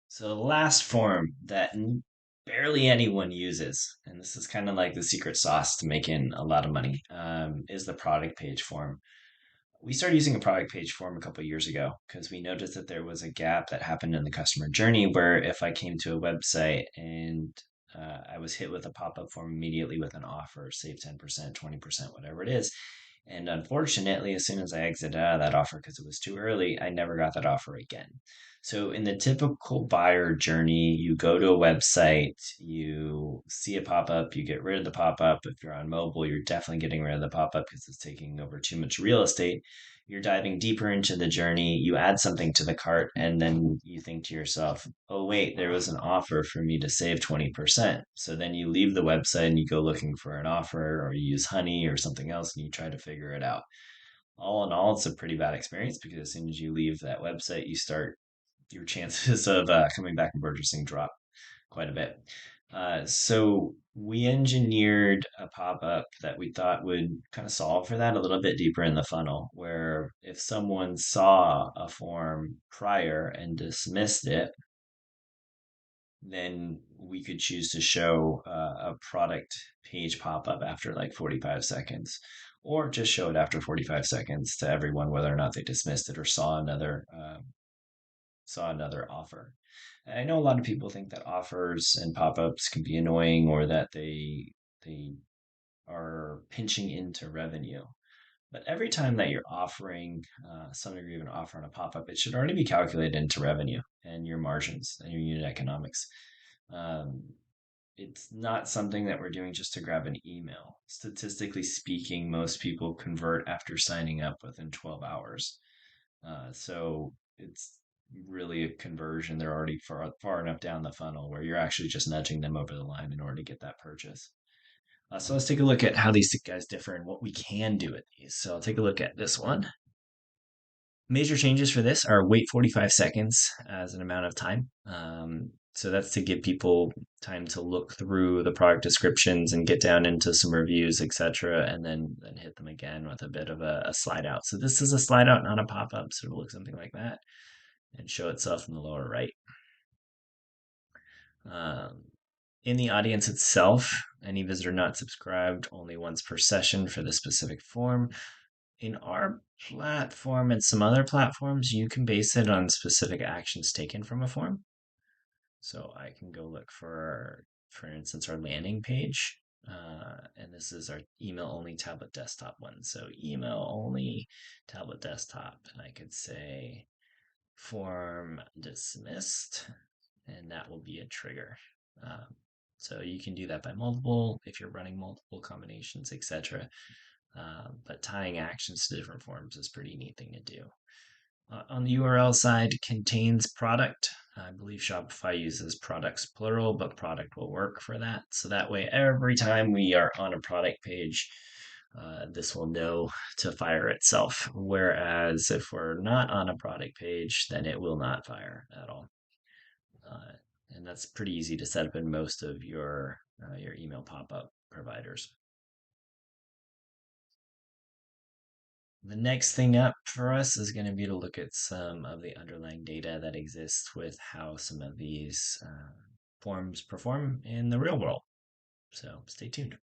So the last form that barely anyone uses, and this is kind of like the secret sauce to making a lot of money, is the product page form. We started using a product page form a couple of years ago because we noticed that there was a gap that happened in the customer journey where if I came to a website and I was hit with a pop-up form immediately with an offer, save 10%, 20%, whatever it is. And unfortunately, as soon as I exited out of that offer because it was too early, I never got that offer again. So, in the typical buyer journey, you go to a website, you see a pop up, you get rid of the pop up. If you're on mobile, you're definitely getting rid of the pop up because it's taking over too much real estate. You're diving deeper into the journey, you add something to the cart, and then you think to yourself, oh, wait, there was an offer for me to save 20%. So then you leave the website and you go looking for an offer, or you use Honey or something else and you try to figure it out. All in all, it's a pretty bad experience because as soon as you leave that website, you start your chances of coming back and purchasing drop quite a bit. So we engineered a pop up that we thought would kind of solve for that a little bit deeper in the funnel, where if someone saw a form prior and dismissed it, then we could choose to show a product page pop up after like 45 seconds, or just show it after 45 seconds to everyone, whether or not they dismissed it or saw another offer. I know a lot of people think that offers and pop-ups can be annoying or that they are pinching into revenue. But every time that you're offering some degree of an offer on a pop-up, it should already be calculated into revenue and your margins and your unit economics. Um, it's not something that we're doing just to grab an email. Statistically speaking, most people convert after signing up within 12 hours. So it's really a conversion. They're already far enough down the funnel where you're actually just nudging them over the line in order to get that purchase. So let's take a look at how these guys differ and what we can do with these. So I'll take a look at this one. Major changes for this are wait 45 seconds as an amount of time. So that's to give people time to look through the product descriptions and get down into some reviews, etc., and then hit them again with a bit of a slide out. So this is a slide out, not a pop up. So it'll look something like that and show itself in the lower right. Um, in the audience itself, any visitor not subscribed only once per session for the specific form. In our platform and some other platforms, you can base it on specific actions taken from a form. So I can go look for instance, our landing page. And this is our email only tablet desktop one. So email only tablet desktop. And I could say form dismissed, and that will be a trigger. Um, so you can do that by multiple if you're running multiple combinations, etc. But tying actions to different forms is a pretty neat thing to do. On the URL side, contains product. I believe Shopify uses products plural, but product will work for that. So that way, every time we are on a product page, this will know to fire itself. Whereas if we're not on a product page, then it will not fire at all. Uh, and that's pretty easy to set up in most of your email pop-up providers. The next thing up for us is going to be to look at some of the underlying data that exists with how some of these forms perform in the real world. So stay tuned.